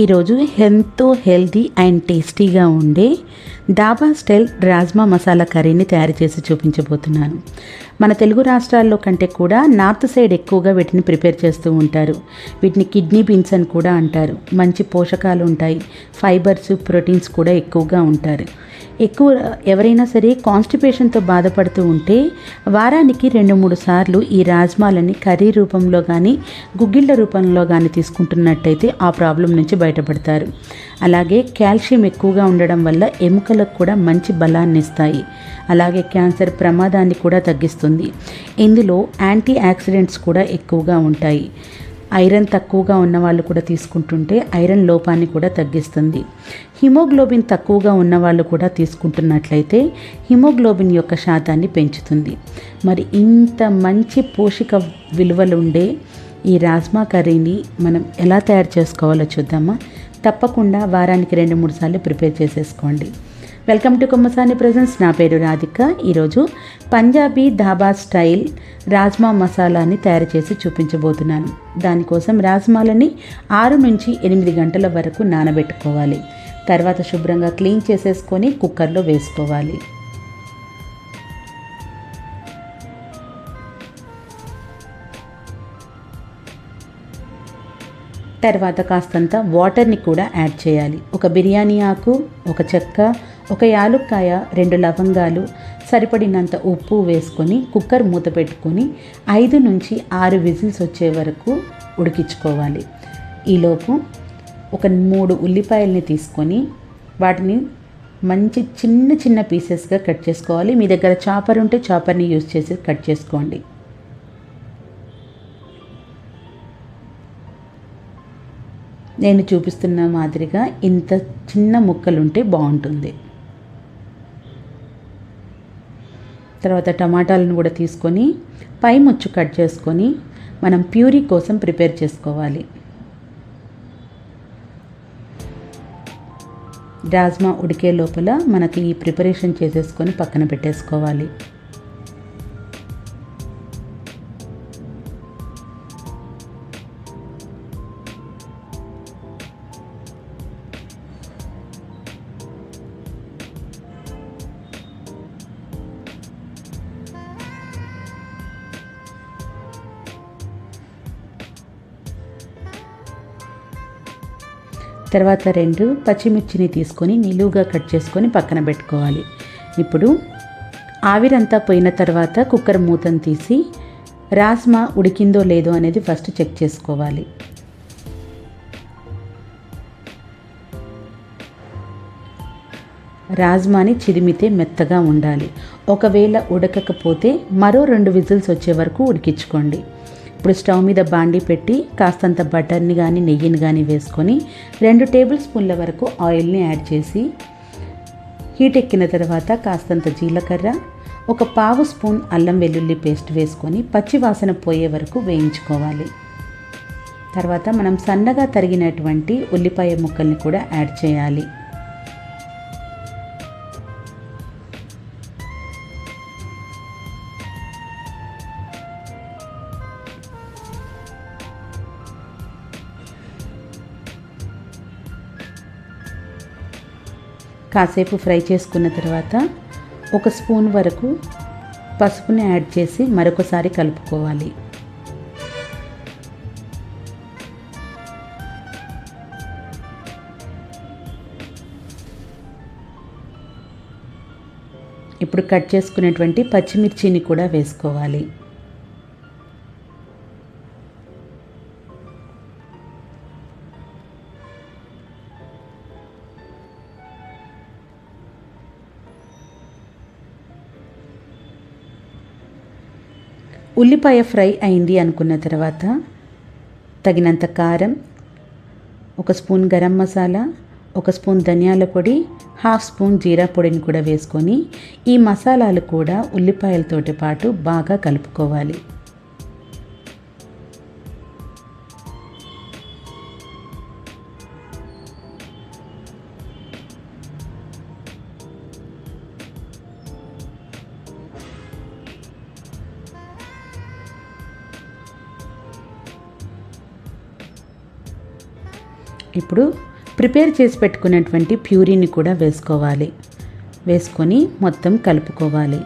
ఈరోజు ఎంతో healthy and టేస్టీగా ఉండే డాబా స్టైల్ రాజ్మా మసాలా కర్రీని తయారు చేసి చూపించబోతున్నాను. మన తెలుగు రాష్ట్రాల్లో కంటే కూడా నార్త్ సైడ్ ఎక్కువగా వీటిని ప్రిపేర్ చేస్తూ ఉంటారు. వీటిని కిడ్నీ బీన్స్ అని కూడా అంటారు. మంచి పోషకాలు ఉంటాయి, ఫైబర్స్, ప్రోటీన్స్ కూడా ఎక్కువగా ఉంటారు. ఎవరైనా సరే కాన్స్టిపేషన్తో బాధపడుతూ ఉంటే వారానికి 2-3 సార్లు ఈ రాజ్మాలని కర్రీ రూపంలో కానీ గుగ్గిళ్ళ రూపంలో కానీ తీసుకుంటున్నట్టయితే ఆ ప్రాబ్లం నుంచి బయటపడతారు. అలాగే కాల్షియం ఎక్కువగా ఉండడం వల్ల ఎముకలకు కూడా మంచి బలాన్ని ఇస్తాయి. అలాగే క్యాన్సర్ ప్రమాదాన్ని కూడా తగ్గిస్తుంది. ఇందులో యాంటీ ఆక్సిడెంట్స్ కూడా ఎక్కువగా ఉంటాయి. ఐరన్ తక్కువగా ఉన్న వాళ్ళు కూడా తీసుకుంటుంటే ఐరన్ లోపాన్ని కూడా తగ్గిస్తుంది. హిమోగ్లోబిన్ తక్కువగా ఉన్నవాళ్ళు కూడా తీసుకుంటున్నట్లయితే హిమోగ్లోబిన్ యొక్క శాతాన్ని పెంచుతుంది. మరి ఇంత మంచి పోషక విలువలు ఉండే ఈ రాజ్మా కర్రీని మనం ఎలా తయారు చేసుకోవాలో చూద్దామా? తప్పకుండా వారానికి 2-3 సార్లు ప్రిపేర్ చేసేసుకోండి. Welcome to Kommasani presence. నా పేరు రాధిక. ఈరోజు పంజాబీ ధాబా స్టైల్ రాజ్మా మసాలాని తయారు చేసి చూపించబోతున్నాను. దానికోసం రాజ్మాలని 6 నుంచి 8 గంటల వరకు నానబెట్టుకోవాలి. తర్వాత శుభ్రంగా క్లీన్ చేసేసుకొని కుక్కర్లో వేసుకోవాలి. తర్వాత కాస్తంత వాటర్ని కూడా యాడ్ చేయాలి. ఒక బిర్యానీ ఆకు, ఒక చెక్క, ఒక యాలుక్కాయ, 2 లవంగాలు, సరిపడినంత ఉప్పు వేసుకొని కుక్కర్ మూత పెట్టుకొని 5 నుంచి 6 విజిల్స్ వచ్చే వరకు ఉడికించుకోవాలి. ఈలోపు ఒక 3 ఉల్లిపాయల్ని తీసుకొని వాటిని మంచి చిన్న చిన్న పీసెస్గా కట్ చేసుకోవాలి. మీ దగ్గర చాపర్ ఉంటే చాపర్ని యూజ్ చేసి కట్ చేసుకోండి. నేను చూపిస్తున్న మాదిరిగా ఇంత చిన్న ముక్కలుంటే బాగుంటుంది. తర్వాత టమాటాలను కూడా తీసుకొని పై ముచ్చు కట్ చేసుకొని మనం ప్యూరీ కోసం ప్రిపేర్ చేసుకోవాలి. రాజ్మా ఉడికే లోపల మనకి ఈ ప్రిపరేషన్ చేసేసుకొని పక్కన పెట్టేసుకోవాలి. తర్వాత 2 పచ్చిమిర్చిని తీసుకొని నిలువుగా కట్ చేసుకొని పక్కన పెట్టుకోవాలి. ఇప్పుడు ఆవిరంతా పోయిన తర్వాత కుక్కర్ మూతను తీసి రాజ్మా ఉడికిందో లేదో అనేది ఫస్ట్ చెక్ చేసుకోవాలి. రాజ్మాని చిదిమితే మెత్తగా ఉండాలి. ఒకవేళ ఉడకకపోతే మరో 2 విజిల్స్ వచ్చే వరకు ఉడికించుకోండి. ఇప్పుడు స్టవ్ మీద బాండీ పెట్టి కాస్తంత బటర్ని కానీ నెయ్యిని కానీ వేసుకొని 2 టేబుల్ స్పూన్ల వరకు ఆయిల్ని యాడ్ చేసి హీట్ ఎక్కిన తర్వాత కాస్తంత జీలకర్ర, ఒక 1/2 స్పూన్ అల్లం వెల్లుల్లి పేస్ట్ వేసుకొని పచ్చి వాసన పోయే వరకు వేయించుకోవాలి. తర్వాత మనం సన్నగా తరిగినటువంటి ఉల్లిపాయ ముక్కల్ని కూడా యాడ్ చేయాలి. కాసేపు ఫ్రై చేసుకున్న తర్వాత 1 స్పూన్ వరకు పసుపుని యాడ్ చేసి మరొకసారి కలుపుకోవాలి. ఇప్పుడు కట్ చేసుకున్నటువంటి పచ్చిమిర్చిని కూడా వేసుకోవాలి. ఉల్లిపాయ ఫ్రై అయింది అనుకున్న తర్వాత తగినంత కారం, 1 స్పూన్ గరం మసాలా, 1 స్పూన్ ధనియాల పొడి, 1/2 స్పూన్ జీరా పొడిని కూడా వేసుకొని ఈ మసాలాలు కూడా ఉల్లిపాయలతోటి పాటు బాగా కలుపుకోవాలి. ఇప్పుడు ప్రిపేర్ చేసి పెట్టుకున్నటువంటి ప్యూరీని కూడా వేసుకోవాలి. వేసుకొని మొత్తం కలుపుకోవాలి.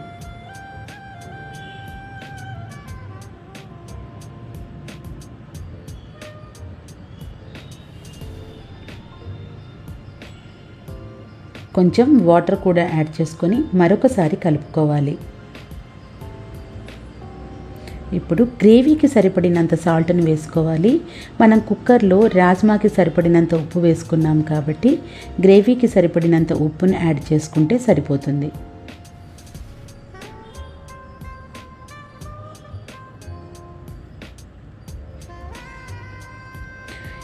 కొంచెం వాటర్ కూడా యాడ్ చేసుకొని మరొకసారి కలుపుకోవాలి. ఇప్పుడు గ్రేవీకి సరిపడినంత సాల్ట్ని వేసుకోవాలి. మనం కుక్కర్లో రాజ్మాకి సరిపడినంత ఉప్పు వేసుకున్నాం కాబట్టి గ్రేవీకి సరిపడినంత ఉప్పుని యాడ్ చేసుకుంటే సరిపోతుంది.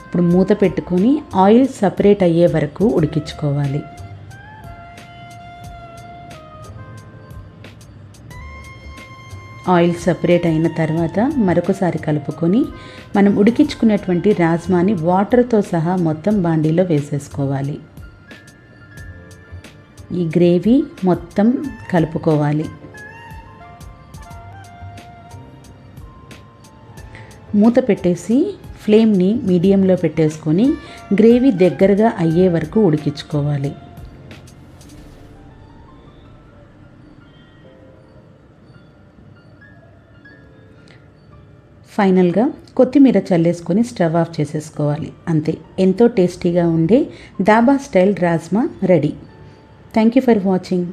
ఇప్పుడు మూత పెట్టుకొని ఆయిల్ సపరేట్ అయ్యే వరకు ఉడికించుకోవాలి. ఆయిల్ సపరేట్ అయిన తర్వాత మరొకసారి కలుపుకొని మనం ఉడికించుకున్నటువంటి రాజ్మాని వాటర్తో సహా మొత్తం బాండీలో వేసేసుకోవాలి. ఈ గ్రేవీ మొత్తం కలుపుకోవాలి. మూత పెట్టేసి ఫ్లేమ్ని మీడియంలో పెట్టేసుకొని గ్రేవీ దగ్గరగా అయ్యే వరకు ఉడికించుకోవాలి. ఫైనల్గా కొత్తిమీర చల్లేసుకొని స్టవ్ ఆఫ్ చేసేసుకోవాలి. అంతే, ఎంతో టేస్టీగా ఉండే dhaba style rajma ready. Thank you for watching.